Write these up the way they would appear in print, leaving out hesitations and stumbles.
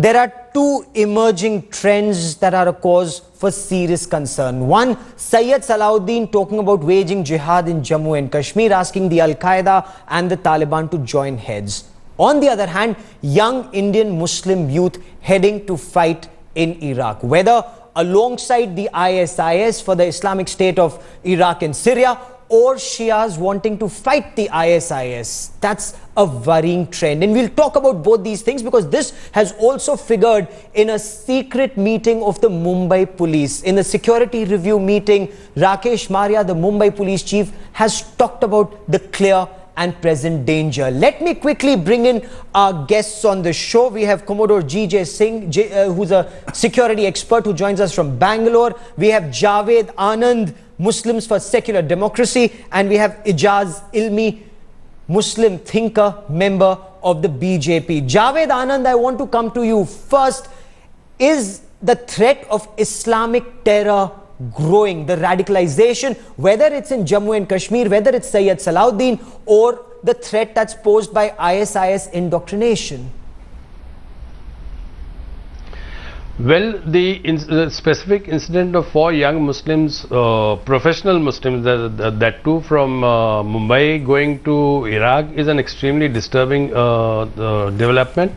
There are two emerging trends that are a cause for serious concern. One, Syed Salahuddin talking about waging jihad in Jammu and Kashmir, asking the Al-Qaeda and the Taliban to join heads. On the other hand, young Indian Muslim youth heading to fight in Iraq, whether alongside the ISIS for the Islamic State of Iraq and Syria, or Shias wanting to fight the ISIS. That's a worrying trend. And we'll talk about both these things because this has also figured in a secret meeting of the Mumbai police. In the security review meeting, Rakesh Maria, the Mumbai police chief, has talked about the clear and present danger. Let me quickly bring in our guests on the show. We have Commodore G.J. Singh, who's a security expert who joins us from Bangalore. We have Javed Anand, Muslims for Secular Democracy, and we have Ijaz Ilmi, Muslim thinker, member of the BJP. Javed Anand, I want to come to you first. Is the threat of Islamic terror growing, the radicalization, whether it's in Jammu and Kashmir, whether it's Syed Salahuddin, or the threat that's posed by ISIS indoctrination? Well, the specific incident of 4 young Muslims, professional Muslims, that too from Mumbai going to Iraq, is an extremely disturbing development.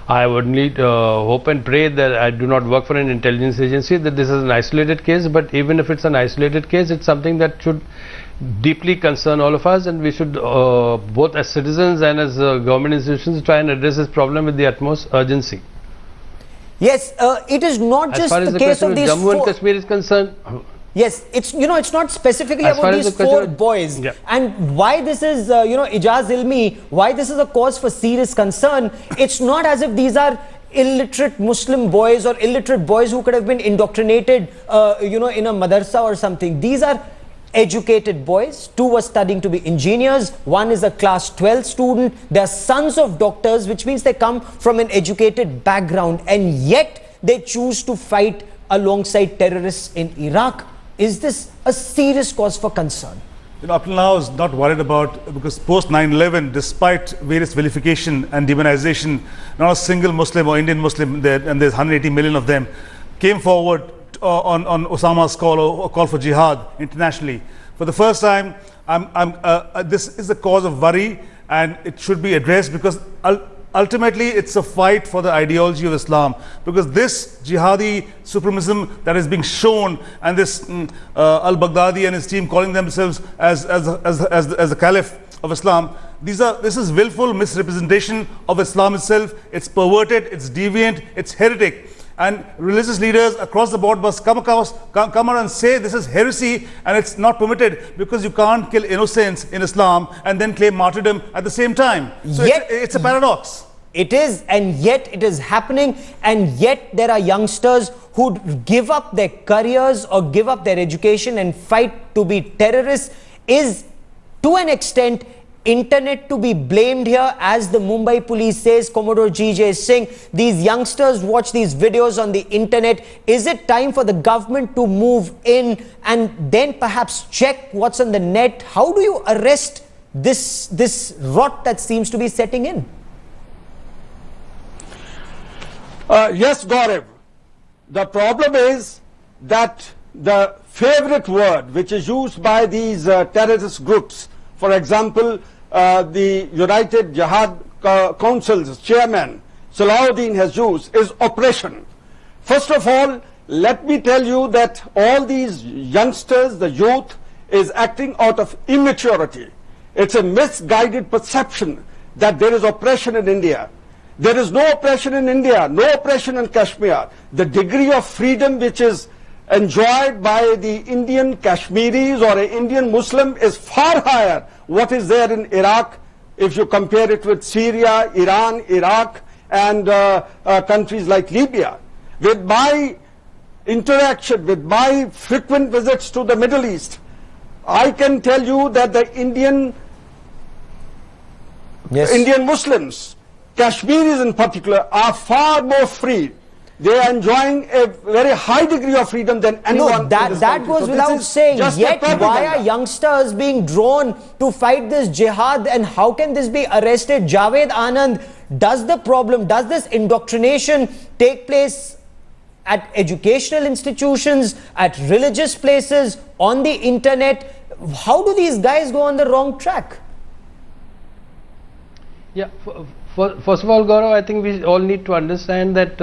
I would need hope and pray that I do not work for an intelligence agency, that this is an isolated case, but even if it's an isolated case, it's something that should deeply concern all of us, and we should both as citizens and as government institutions try and address this problem with the utmost urgency. Yes, it is not just the case of these Jammu and Kashmir is concerned. Yes, it's it's not specifically about these 4 boys. Yeah. And why this is Ijaz Ilmi, why this is a cause for serious concern. It's not as if these are illiterate Muslim boys or illiterate boys who could have been indoctrinated in a madrasa or something. These are educated boys. 2 were studying to be engineers, 1 is a class 12 student. They are sons of doctors, which means they come from an educated background, and yet they choose to fight alongside terrorists in Iraq. Is this a serious cause for concern? Up till now, I was not worried about, because post 9/11, despite various vilification and demonization, not a single Muslim or Indian Muslim, and there's 180 million of them, came forward on Osama's call or call for jihad internationally. For the first time, this is a cause of worry, and it should be addressed, because ultimately it's a fight for the ideology of Islam, because this jihadi supremacism that is being shown, and this al-Baghdadi and his team calling themselves as the caliph of Islam, this is willful misrepresentation of Islam itself. It's perverted, it's deviant, it's heretic. And religious leaders across the board must come out and say this is heresy and it's not permitted, because you can't kill innocents in Islam and then claim martyrdom at the same time. So yet, it's a paradox. It is, and yet it is happening, and yet there are youngsters who give up their careers or give up their education and fight to be terrorists. Is, to an extent, internet to be blamed here? As the Mumbai police says, Commodore G.J. Singh, these youngsters watch these videos on the internet. Is it time for the government to move in and then perhaps check what's on the net? How do you arrest this rot that seems to be setting in? Yes, Gaurav. The problem is that the favorite word which is used by these terrorist groups, for example, the United Jihad Council's chairman, Salahuddin, has used, is oppression. First of all, let me tell you that all these youngsters, the youth, is acting out of immaturity. It's a misguided perception that there is oppression in India. There is no oppression in India, no oppression in Kashmir. The degree of freedom which is enjoyed by the Indian Kashmiris or an Indian Muslim is far higher what is there in Iraq, if you compare it with Syria, Iran, Iraq, and countries like Libya. With my interaction, with my frequent visits to the Middle East, I can tell you that the Indian Muslims, Kashmiris in particular, are far more free they are enjoying a very high degree of freedom than anyone. No, that goes without saying. Yet, why are youngsters being drawn to fight this jihad, and how can this be arrested? Javed Anand, does this indoctrination take place at educational institutions, at religious places, on the internet? How do these guys go on the wrong track? Yeah, first of all, Gaurav, I think we all need to understand that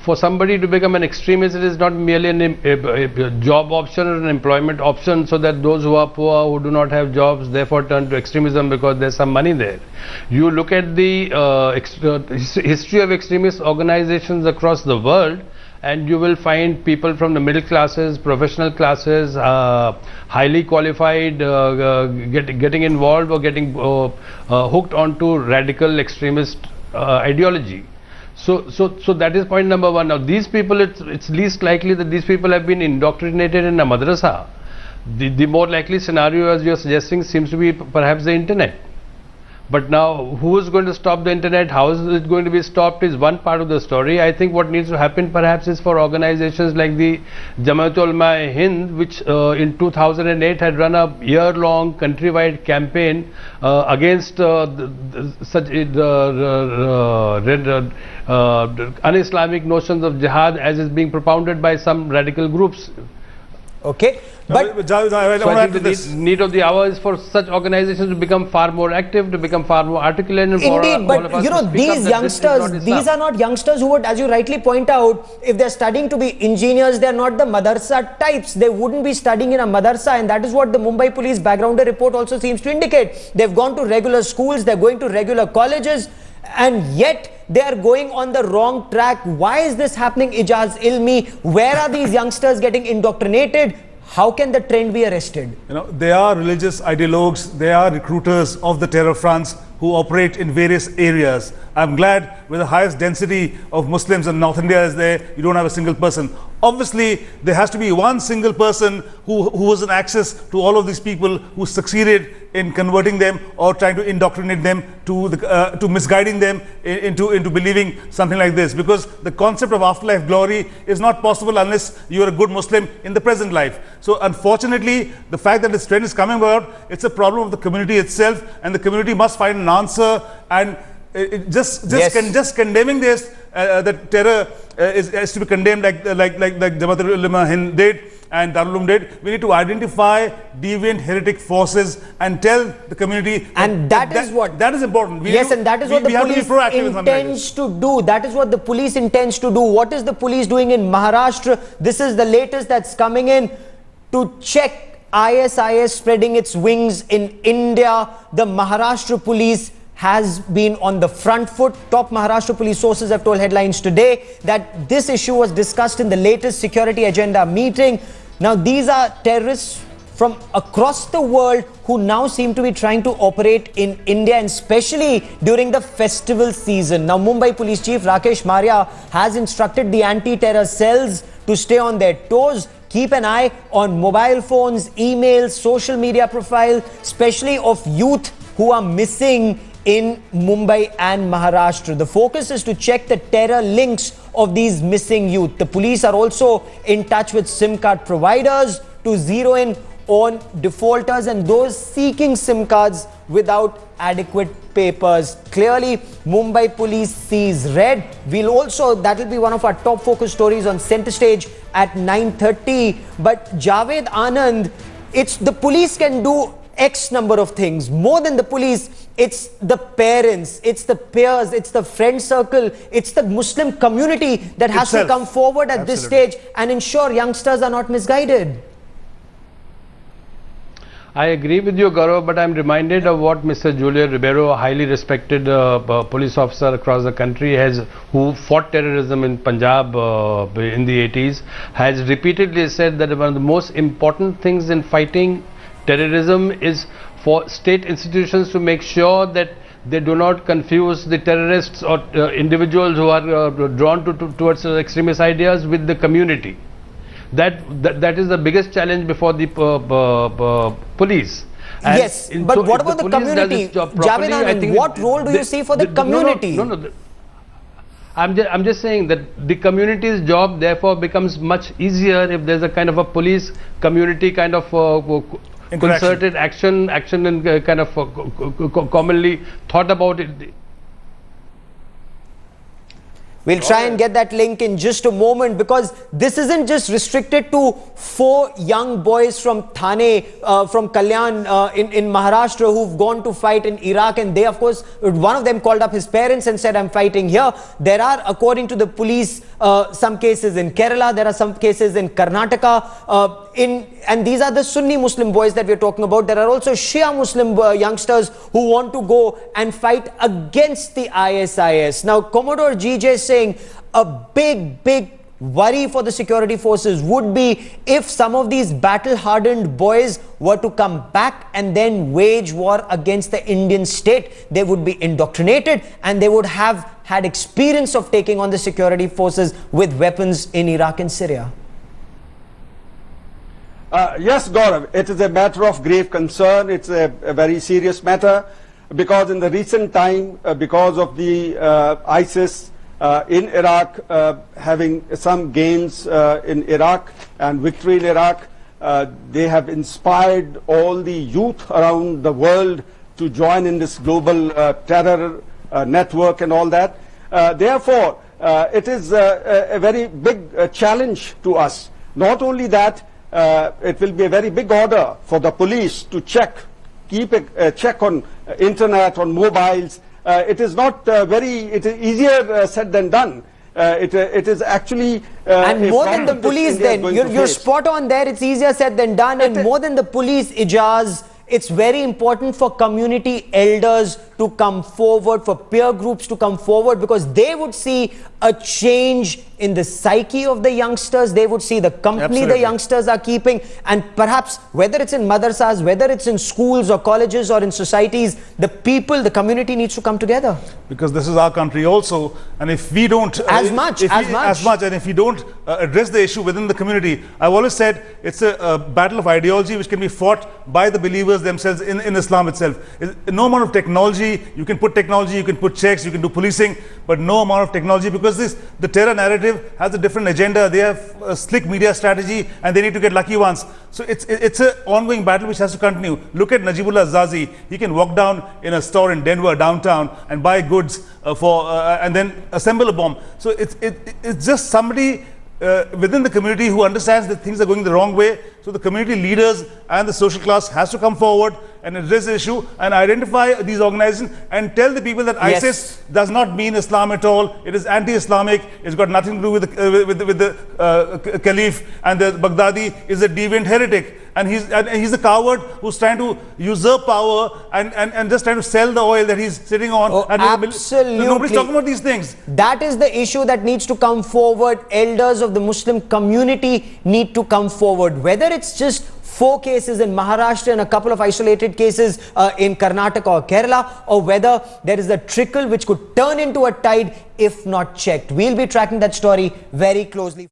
for somebody to become an extremist, it is not merely a job option or an employment option, so that those who are poor, who do not have jobs, therefore turn to extremism because there's some money there. You look at the history of extremist organizations across the world, and you will find people from the middle classes, professional classes, highly qualified, getting involved or getting hooked onto radical extremist ideology. So that is point number one. Now these people, it's least likely that these people have been indoctrinated in a madrasa. The more likely scenario, as you are suggesting, seems to be perhaps the internet. But now, who is going to stop the internet? How is it going to be stopped is one part of the story. I think what needs to happen perhaps is for organizations like the Jamaat Ulama Hind, which in 2008 had run a year-long countrywide campaign against such un-Islamic notions of jihad as is being propounded by some radical groups. Okay, but so I think the need of the hour is for such organizations to become far more active, to become far more articulate, and for indeed, all of us but you know, these youngsters, these are not youngsters who would, as you rightly point out, if they're studying to be engineers, they're not the madarsa types. They wouldn't be studying in a madarsa, and that is what the Mumbai Police Backgrounder report also seems to indicate. They've gone to regular schools, they're going to regular colleges, and yet they are going on the wrong track. Why is this happening, Ijaz Ilmi? Where are these youngsters getting indoctrinated? How can the trend be arrested? You know, they are religious ideologues, they are recruiters of the terror fronts who operate in various areas. I'm glad with the highest density of Muslims in North India is there, you don't have a single person. Obviously, there has to be one single person who was in access to all of these people, who succeeded in converting them or trying to indoctrinate them to misguiding them into believing something like this. Because the concept of afterlife glory is not possible unless you are a good Muslim in the present life. So unfortunately, the fact that this trend is coming about, it's a problem of the community itself, and the community must find an answer. And just condemning this, that terror is to be condemned like Jamaat Ulama Hind did and Darul Uloom did. We need to identify deviant heretic forces and tell the community, and that is important. And that is what the police intends to do. That is what the police intends to do. What is the police doing in Maharashtra? This is the latest that's coming in to check ISIS spreading its wings in India. The Maharashtra police has been on the front foot. Top Maharashtra police sources have told Headlines today that this issue was discussed in the latest security agenda meeting. Now, these are terrorists from across the world who now seem to be trying to operate in India, and especially during the festival season. Now, Mumbai Police Chief Rakesh Maria has instructed the anti-terror cells to stay on their toes, keep an eye on mobile phones, emails, social media profile, especially of youth who are missing in Mumbai and Maharashtra. The focus is to check the terror links of these missing youth. The police are also in touch with SIM card providers to zero in on defaulters and those seeking SIM cards without adequate papers. Clearly, Mumbai police sees red. That will be one of our top focus stories on Center Stage at 9:30. But Javed Anand, the police can do X number of things. More than the police, it's the parents, it's the peers, it's the friend circle, it's the Muslim community that has to come forward at this stage and ensure youngsters are not misguided. I agree with you, Gaurav, but I'm reminded of what Mr. Julio Ribeiro, a highly respected police officer across the country, who fought terrorism in Punjab in the 80s, has repeatedly said that one of the most important things in fighting terrorism is for state institutions to make sure that they do not confuse the terrorists or individuals who are drawn towards extremist ideas with the community. That is the biggest challenge before the police. And yes, but what about the community? Javed Anand, what role do you see for the community? I'm just saying that the community's job therefore becomes much easier if there's a kind of a police community kind of concerted action and kind of commonly thought about it. We'll try and get that link in just a moment, because this isn't just restricted to 4 young boys from Thane, from Kalyan in Maharashtra, who've gone to fight in Iraq, and they, of course, one of them called up his parents and said, I'm fighting here. There are, according to the police, some cases in Kerala, there are some cases in Karnataka, and these are the Sunni Muslim boys that we're talking about. There are also Shia Muslim youngsters who want to go and fight against the ISIS. Now, Commodore GJ is saying a big worry for the security forces would be if some of these battle-hardened boys were to come back and then wage war against the Indian state. They would be indoctrinated and they would have had experience of taking on the security forces with weapons in Iraq and Syria. Yes, Gaurav, it is a matter of grave concern. It's a very serious matter, because in the recent time, because of the ISIS in Iraq having some gains in Iraq and victory in Iraq, they have inspired all the youth around the world to join in this global terror network and all that. Therefore, it is a very big challenge to us. Not only that, it will be a very big order for the police to keep a check on internet, on mobiles. It is not it is easier said than done. It is actually and more than the police, then you're spot on there. It's easier said than done, and more than the police, Ijaz, it's very important for community elders to come forward, for peer groups to come forward, because they would see a change in the psyche of the youngsters. They would see the company the youngsters are keeping, and perhaps whether it's in madrasas, whether it's in schools or colleges or in societies, the people, the community needs to come together. Because this is our country also, and if we don't as much, and if we don't address the issue within the community, I've always said it's a battle of ideology which can be fought by the believers themselves in Islam itself. No amount of technology, you can put technology, you can put checks, you can do policing, but no amount of technology, because the terror narrative has a different agenda. They have a slick media strategy and they need to get lucky ones. So it's an ongoing battle which has to continue. Look at Najibullah Zazi. He can walk down in a store in Denver downtown and buy goods and then assemble a bomb. So it's just somebody within the community who understands that things are going the wrong way. So the community leaders and the social class has to come forward and address the issue and identify these organizations and tell the people that ISIS does not mean Islam at all. It is anti-Islamic. It's got nothing to do with the Caliph, and the Baghdadi is a deviant heretic. And he's a coward who's trying to usurp power and just trying to sell the oil that he's sitting on. Oh, and absolutely. Nobody's talking about these things. That is the issue that needs to come forward. Elders of the Muslim community need to come forward. Whether it's just 4 cases in Maharashtra and a couple of isolated cases in Karnataka or Kerala, or whether there is a trickle which could turn into a tide if not checked. We'll be tracking that story very closely.